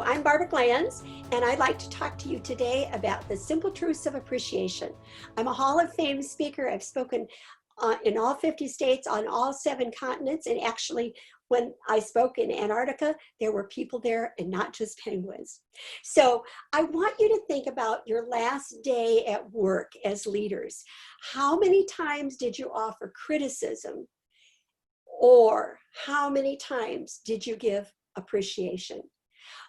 Hello, I'm Barbara Glanz, and I'd like to talk to you today about the simple truths of appreciation. I'm a Hall of Fame speaker. I've spoken in all 50 states, on all 7 continents, and actually when I spoke in Antarctica, there were people there and not just penguins. So I want you to think about your last day at work as leaders. How many times did you offer criticism? Or how many times did you give appreciation?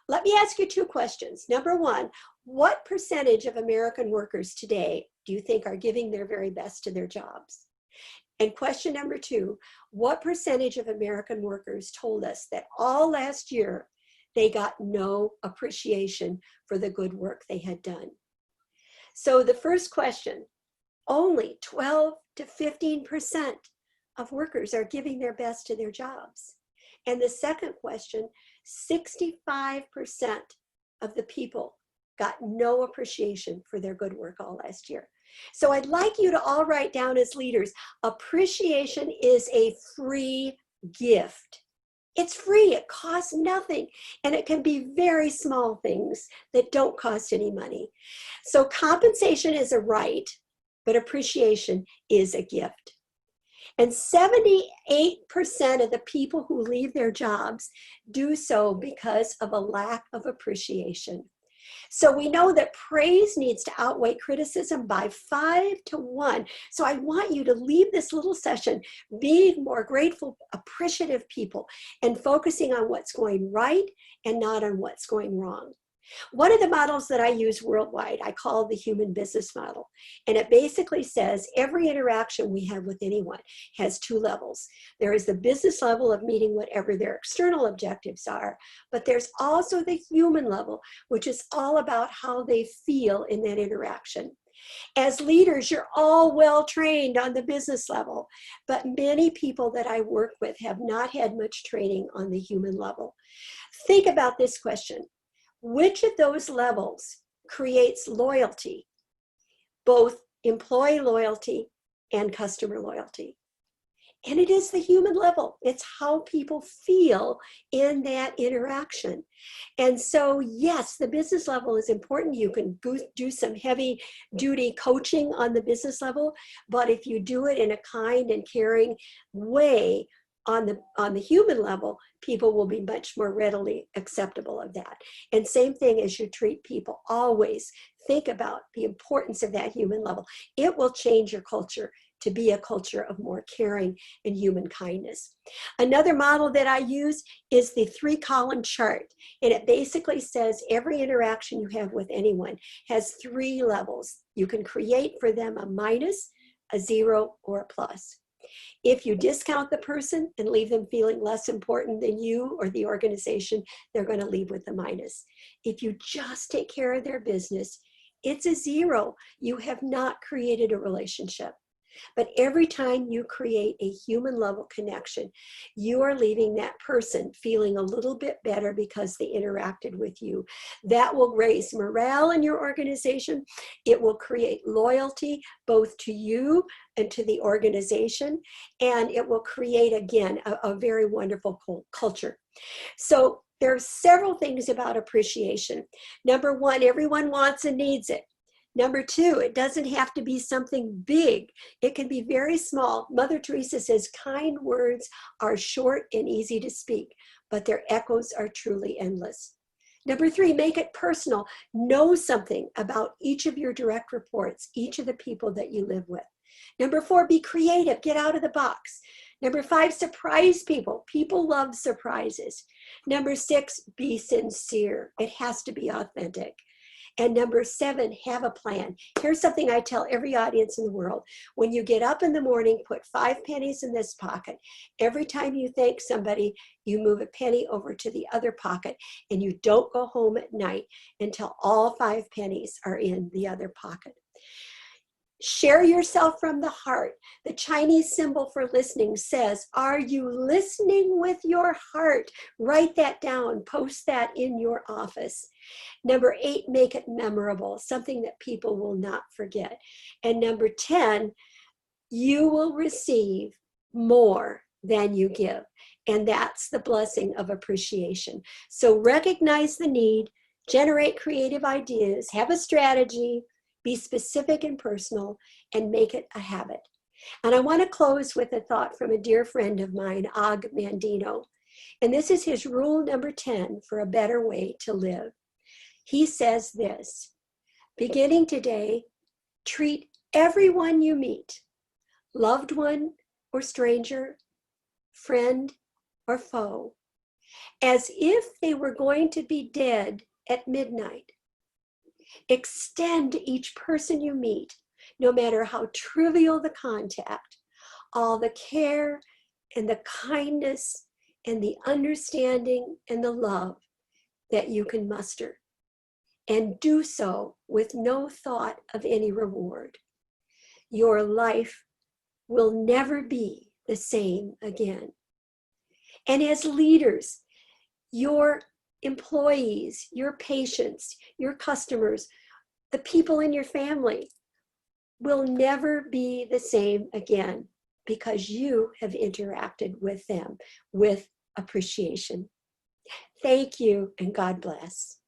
Let me ask you 2 questions. Number 1, what percentage of American workers today do you think are giving their very best to their jobs? And question number 2, what percentage of American workers told us that all last year they got no appreciation for the good work they had done? So the first question, only 12 to 15% of workers are giving their best to their jobs. And the second question, 65% of the people got no appreciation for their good work all last year. So I'd like you to all write down as leaders, appreciation is a free gift. It's free, it costs nothing, and it can be very small things that don't cost any money. So compensation is a right, but appreciation is a gift. And 78% of the people who leave their jobs do so because of a lack of appreciation. So we know that praise needs to outweigh criticism by 5 to 1. So I want you to leave this little session being more grateful, appreciative people and focusing on what's going right and not on what's going wrong. One of the models that I use worldwide, I call the human business model. And it basically says every interaction we have with anyone has 2 levels. There is the business level of meeting whatever their external objectives are, but there's also the human level, which is all about how they feel in that interaction. As leaders, you're all well trained on the business level, but many people that I work with have not had much training on the human level. Think about this question. Which of those levels creates loyalty, both employee loyalty and customer loyalty? And it is the human level. It's how people feel in that interaction. And so, yes, the business level is important. You can do some heavy duty coaching on the business level, but if you do it in a kind and caring way, on the human level, people will be much more readily acceptable of that. And same thing as you treat people, always think about the importance of that human level. It will change your culture to be a culture of more caring and human kindness. Another model that I use is the 3-column chart. And it basically says every interaction you have with anyone has 3 levels. You can create for them a minus, a 0, or a plus. If you discount the person and leave them feeling less important than you or the organization, they're going to leave with a minus. If you just take care of their business, it's a 0. You have not created a relationship. But every time you create a human level connection, you are leaving that person feeling a little bit better because they interacted with you. That will raise morale in your organization. It will create loyalty both to you and to the organization. And it will create, again, a very wonderful culture. So there are several things about appreciation. Number 1, everyone wants and needs it. Number 2, it doesn't have to be something big. It can be very small. Mother Teresa says, kind words are short and easy to speak, but their echoes are truly endless. Number 3, make it personal. Know something about each of your direct reports, each of the people that you live with. Number 4, be creative. Get out of the box. Number 5, surprise people. People love surprises. Number 6, be sincere. It has to be authentic. And number 7, have a plan. Here's something I tell every audience in the world. When you get up in the morning, put 5 pennies in this pocket. Every time you thank somebody, you move a penny over to the other pocket, and you don't go home at night until all 5 pennies are in the other pocket. Share yourself from the heart. The Chinese symbol for listening says, are you listening with your heart? Write that down, post that in your office. Number 8, make it memorable, something that people will not forget. And number 10, you will receive more than you give. And that's the blessing of appreciation. So recognize the need, generate creative ideas, have a strategy, be specific and personal, and make it a habit. And I want to close with a thought from a dear friend of mine, Og Mandino. And this is his rule number 10 for a better way to live. He says this: beginning today, treat everyone you meet, loved one or stranger, friend or foe, as if they were going to be dead at midnight. Extend to each person you meet, no matter how trivial the contact, all the care and the kindness and the understanding and the love that you can muster. And do so with no thought of any reward. Your life will never be the same again. And as leaders, your employees, your patients, your customers, the people in your family will never be the same again because you have interacted with them with appreciation. Thank you, and God bless.